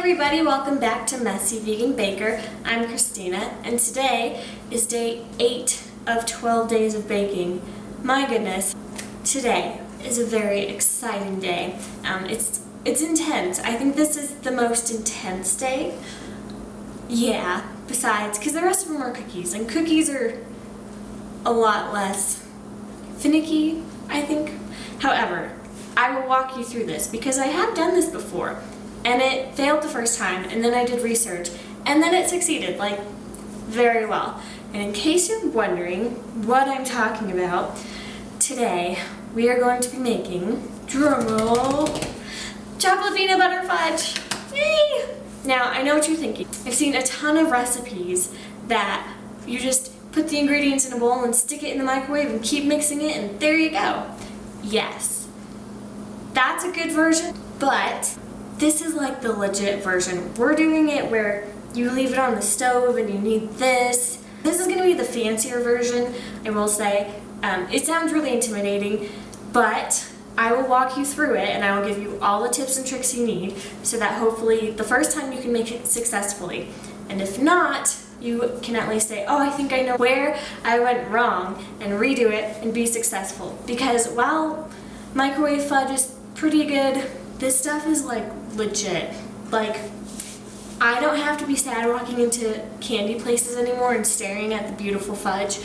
everybody, welcome back to Messy Vegan Baker. I'm Christina, and today is day 8 of 12 days of baking. My goodness, today is a very exciting day. It's intense. I think this is the most intense day. Yeah, besides, because the rest of them are cookies, and cookies are a lot less finicky, I think. However, I will walk you through this because I have done this before. And it failed the first time, and then I did research, and then it succeeded, like, very well. And in case you're wondering what I'm talking about, today we are going to be making, drumroll, chocolate peanut butter fudge. Yay! Now, I know what you're thinking. I've seen a ton of recipes that you just put the ingredients in a bowl and stick it in the microwave and keep mixing it, and there you go. Yes, that's a good version, but this is like the legit version. We're doing it where you leave it on the stove and you need this. This is gonna be the fancier version, I will say. It sounds really intimidating, but I will walk you through it and I will give you all the tips and tricks you need so that hopefully the first time you can make it successfully. And if not, you can at least say, oh, I think I know where I went wrong, and redo it and be successful. Because while microwave fudge is pretty good, this stuff is like legit. Like, I don't have to be sad walking into candy places anymore and staring at the beautiful fudge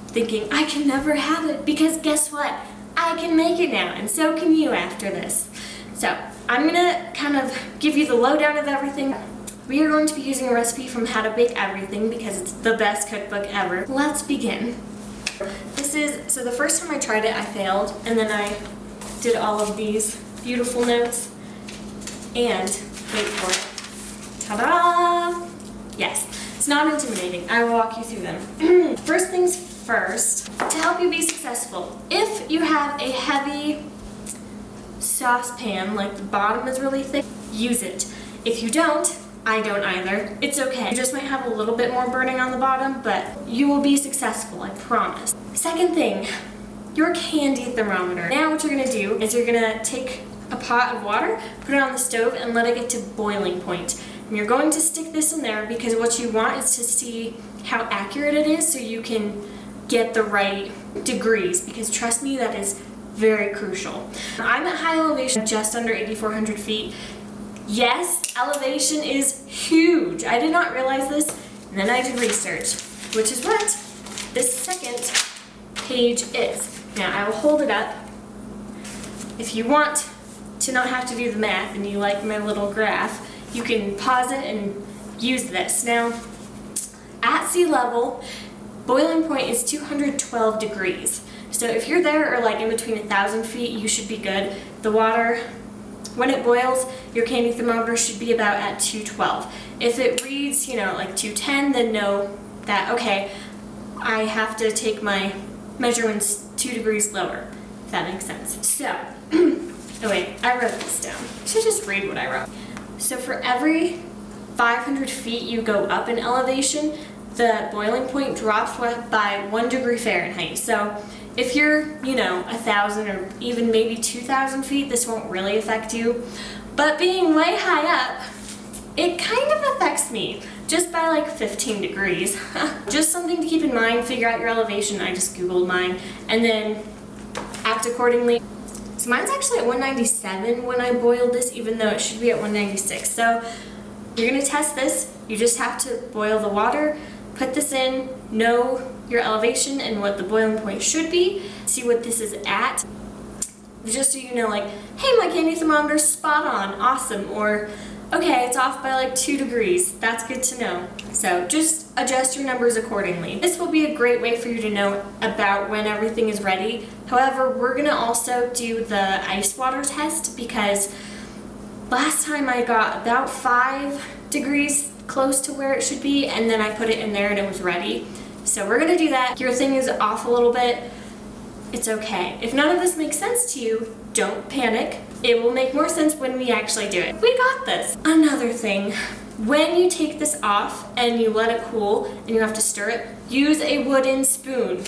thinking I can never have it, because guess what? I can make it now, and so can you after this. So I'm gonna kind of give you the lowdown of everything. We are going to be using a recipe from How to Bake Everything because it's the best cookbook ever. Let's begin. So the first time I tried it, I failed, and then I did all of these beautiful notes, and wait for it. Ta-da! Yes, it's not intimidating. I will walk you through them. First things first, to help you be successful, if you have a heavy saucepan, like the bottom is really thick, use it. If you don't, I don't either. It's okay. You just might have a little bit more burning on the bottom, but you will be successful, I promise. Second thing, your candy thermometer. Now what you're gonna do is you're gonna take a pot of water, put it on the stove, and let it get to boiling point. And you're going to stick this in there because what you want is to see how accurate it is so you can get the right degrees, because trust me, that is very crucial. I'm at high elevation, just under 8,400 feet. Yes, elevation is huge. I did not realize this, and then I did research, which is what this second page is. Now I will hold it up. If you want to not have to do the math and you like my little graph, you can pause it and use this. Now, at sea level, boiling point is 212 degrees. So if you're there, or like in between 1,000 feet, you should be good. The water, when it boils, your candy thermometer should be about at 212. If it reads, like 210, then know that, okay, I have to take my measurements 2 degrees lower, if that makes sense. So, oh wait, I wrote this down. I should just read what I wrote. So for every 500 feet you go up in elevation, the boiling point drops by 1 degree Fahrenheit. So if you're, 1,000 or even maybe 2,000 feet, this won't really affect you. But being way high up, it kind of affects me, just by like 15 degrees. Just something to keep in mind, figure out your elevation. I just Googled mine, and then act accordingly. So mine's actually at 197 when I boiled this, even though it should be at 196. So you're gonna test this. You just have to boil the water, put this in, know your elevation and what the boiling point should be, see what this is at, just so you know, like, hey, my candy thermometer's spot on, awesome, or okay, it's off by like 2 degrees, that's good to know. So just adjust your numbers accordingly. This will be a great way for you to know about when everything is ready. However, we're gonna also do the ice water test, because last time I got about 5 degrees close to where it should be, and then I put it in there and it was ready. So we're gonna do that. Your thing is off a little bit, it's okay. If none of this makes sense to you, don't panic. It will make more sense when we actually do it. We got this. Another thing, when you take this off and you let it cool and you have to stir it, use a wooden spoon.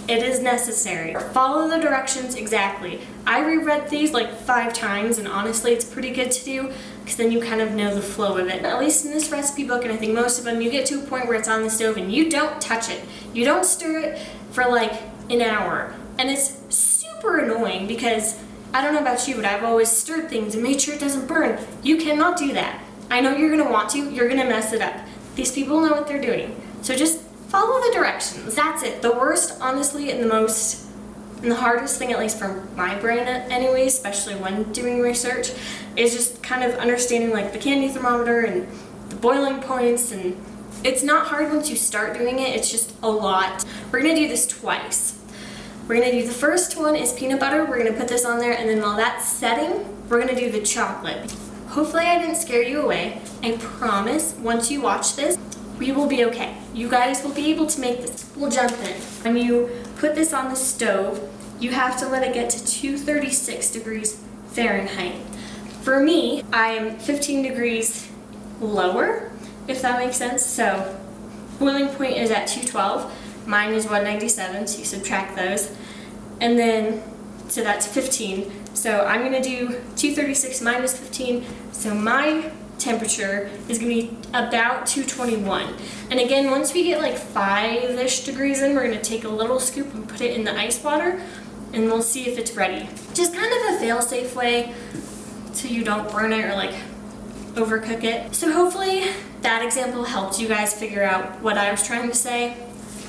It is necessary. Follow the directions exactly. I reread these like 5 times, and honestly it's pretty good to do, because then you kind of know the flow of it. At least in this recipe book, and I think most of them, you get to a point where it's on the stove and you don't touch it. You don't stir it for like an hour. And it's super annoying because, I don't know about you, but I've always stirred things and made sure it doesn't burn. You cannot do that. I know you're gonna want to, you're gonna mess it up. These people know what they're doing. So just follow the directions. That's it. The worst, honestly, and the hardest thing, at least for my brain anyway, especially when doing research, is just kind of understanding like the candy thermometer and the boiling points, and it's not hard once you start doing it, it's just a lot. We're gonna do this twice. We're gonna do the first one is peanut butter, we're gonna put this on there, and then while that's setting, we're gonna do the chocolate. Hopefully I didn't scare you away. I promise once you watch this, we will be okay. You guys will be able to make this. We'll jump in. When you put this on the stove, you have to let it get to 236 degrees Fahrenheit. For me, I am 15 degrees lower, if that makes sense. So boiling point is at 212. Mine is 197, so you subtract those. And then, so that's 15. So I'm gonna do 236 minus 15. So my temperature is gonna be about 221. And again, once we get like 5-ish degrees in, we're gonna take a little scoop and put it in the ice water, and we'll see if it's ready. Just kind of a fail-safe way so you don't burn it or like overcook it. So hopefully that example helped you guys figure out what I was trying to say.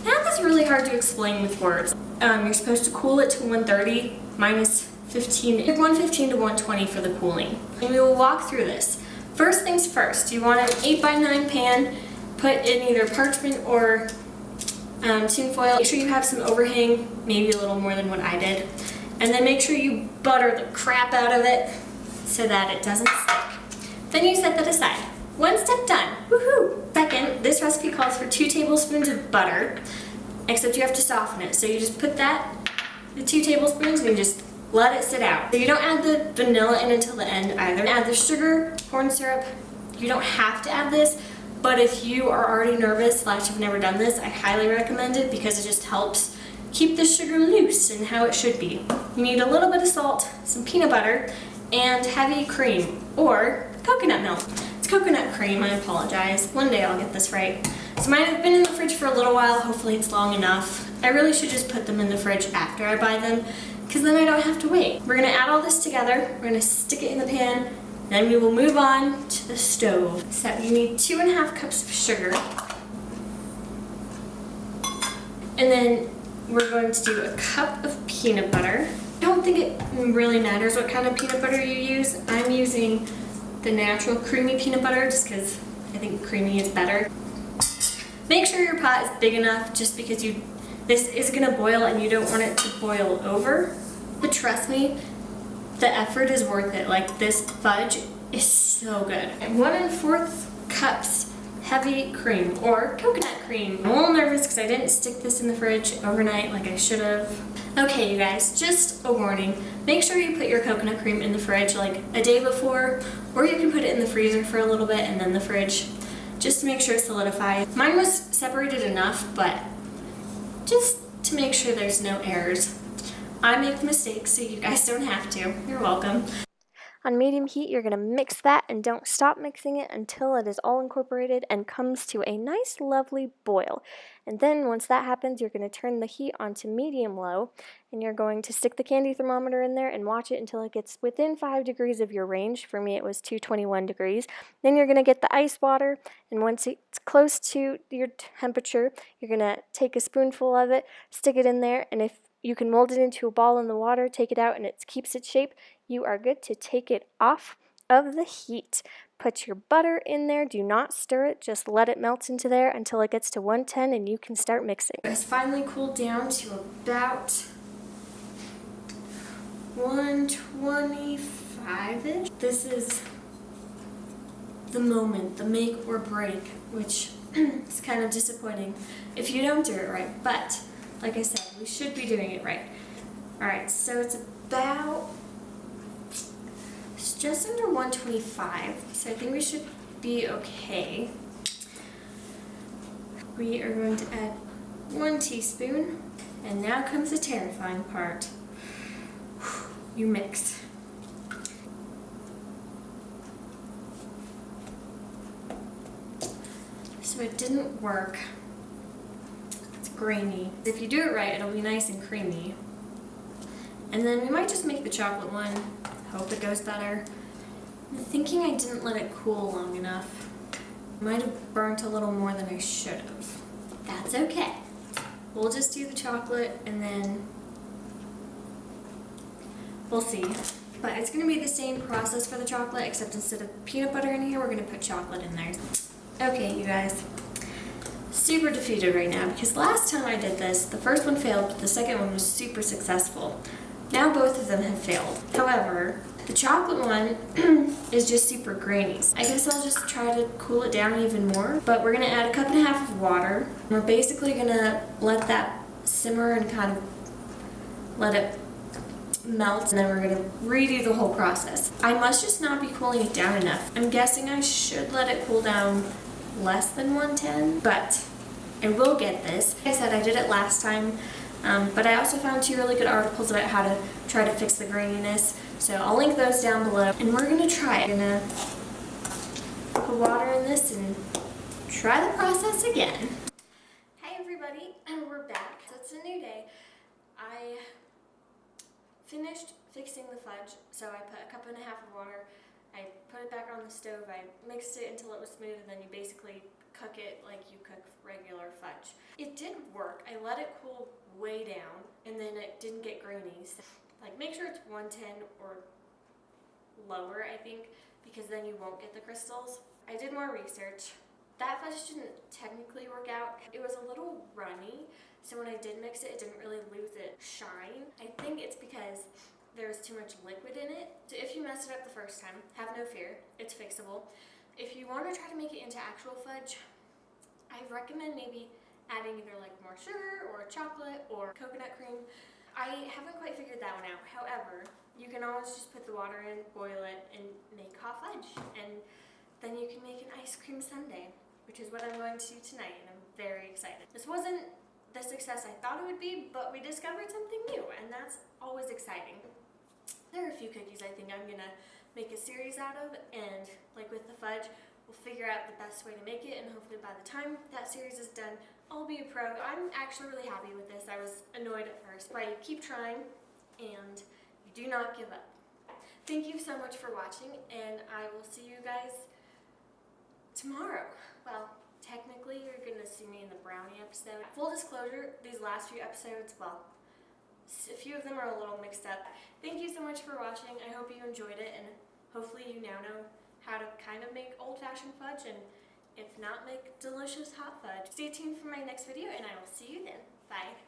Math is really hard to explain with words. You're supposed to cool it to 130 minus 15, 115 to 120 for the cooling. And we will walk through this. First things first, you want an 8x9 pan, put in either parchment or tin foil. Make sure you have some overhang, maybe a little more than what I did. And then make sure you butter the crap out of it so that it doesn't stick. Then you set that aside. One step done, woohoo! Second, this recipe calls for 2 tablespoons of butter, except you have to soften it. So you just put that, the 2 tablespoons, and you just let it sit out. So you don't add the vanilla in until the end either. Add the sugar, corn syrup. You don't have to add this, but if you are already nervous / you've never done this, I highly recommend it because it just helps keep the sugar loose and how it should be. You need a little bit of salt, some peanut butter, and heavy cream or coconut milk. It's coconut cream, I apologize. One day I'll get this right. So mine have been in the fridge for a little while. Hopefully it's long enough. I really should just put them in the fridge after I buy them, because then I don't have to wait. We're gonna add all this together, we're gonna stick it in the pan, then we will move on to the stove. So you need 2.5 cups of sugar. And then we're going to do a cup of peanut butter. I don't think it really matters what kind of peanut butter you use. I'm using the natural creamy peanut butter just because I think creamy is better. Make sure your pot is big enough just because this is gonna boil and you don't want it to boil over. But trust me, the effort is worth it. Like, this fudge is so good. And 1 1/4 cups heavy cream or coconut cream. I'm a little nervous because I didn't stick this in the fridge overnight like I should have. Okay, you guys, just a warning. Make sure you put your coconut cream in the fridge like a day before, or you can put it in the freezer for a little bit and then the fridge, just to make sure it solidifies. Mine was separated enough, but just to make sure there's no errors. I make mistakes, so you guys don't have to. You're welcome. On medium heat, you're going to mix that and don't stop mixing it until it is all incorporated and comes to a nice, lovely boil. And then once that happens, you're going to turn the heat onto medium-low, and you're going to stick the candy thermometer in there and watch it until it gets within 5 degrees of your range. For me, it was 221 degrees. Then you're going to get the ice water, and once it's close to your temperature, you're going to take a spoonful of it, stick it in there, and if you can mold it into a ball in the water, take it out, and it keeps its shape. You are good to take it off of the heat. Put your butter in there. Do not stir it. Just let it melt into there until it gets to 110, and you can start mixing. It's finally cooled down to about 125-ish. This is the moment, the make or break, which is kind of disappointing if you don't do it right. But like I said, we should be doing it right. Alright, so it's just under 125, so I think we should be okay. We are going to add 1 teaspoon, and now comes the terrifying part. You mix. So it didn't work. It's grainy. If you do it right, it'll be nice and creamy. And then we might just make the chocolate one. Hope it goes better. I'm thinking I didn't let it cool long enough. I might have burnt a little more than I should have. That's okay. We'll just do the chocolate and then we'll see. But it's gonna be the same process for the chocolate, except instead of peanut butter in here, we're gonna put chocolate in there. Okay, you guys. Super defeated right now because last time I did this, the first one failed, but the second one was super successful. Now both of them have failed. However, the chocolate one is just super grainy. I guess I'll just try to cool it down even more, but we're gonna add a cup and a half of water. We're basically gonna let that simmer and kind of let it melt, and then we're gonna redo the whole process. I must just not be cooling it down enough. I'm guessing I should let it cool down less than 110, but I will get this. Like I said, I did it last time, but I also found 2 really good articles about how to try to fix the graininess, so I'll link those down below. And we're gonna try it. I'm gonna put water in this and try the process again. Hi everybody, and we're back. So it's a new day. I finished fixing the fudge, so I put a cup and a half of water. I put it back on the stove, I mixed it until it was smooth, and then you basically cook it like you cook regular fudge. It did work. I let it cool way down, and then it didn't get grainy. So, like, make sure it's 110 or lower, I think, because then you won't get the crystals. I did more research. That fudge didn't technically work out. It was a little runny, so when I did mix it, it didn't really lose its shine. I think it's because there was too much liquid in it. So if you mess it up the first time, have no fear, it's fixable. If you want to try to make it into actual fudge, I recommend maybe adding either like more sugar or chocolate or coconut cream. I haven't quite figured that one out. However, you can always just put the water in, boil it, and make hot fudge. And then you can make an ice cream sundae, which is what I'm going to do tonight, and I'm very excited. This wasn't the success I thought it would be, but we discovered something new, and that's always exciting. There are a few cookies I think I'm gonna make a series out of, and like with the fudge, we'll figure out the best way to make it, and hopefully by the time that series is done, I'll be a pro. I'm actually really happy with this. I was annoyed at first, but you keep trying, and you do not give up. Thank you so much for watching, and I will see you guys tomorrow. Well, technically you're gonna see me in the brownie episode. Full disclosure, these last few episodes, well, a few of them are a little mixed up. Thank you so much for watching. I hope you enjoyed it, and hopefully you now know how to kind of make old-fashioned fudge, and if not, make delicious hot fudge. Stay tuned for my next video, and I will see you then. Bye.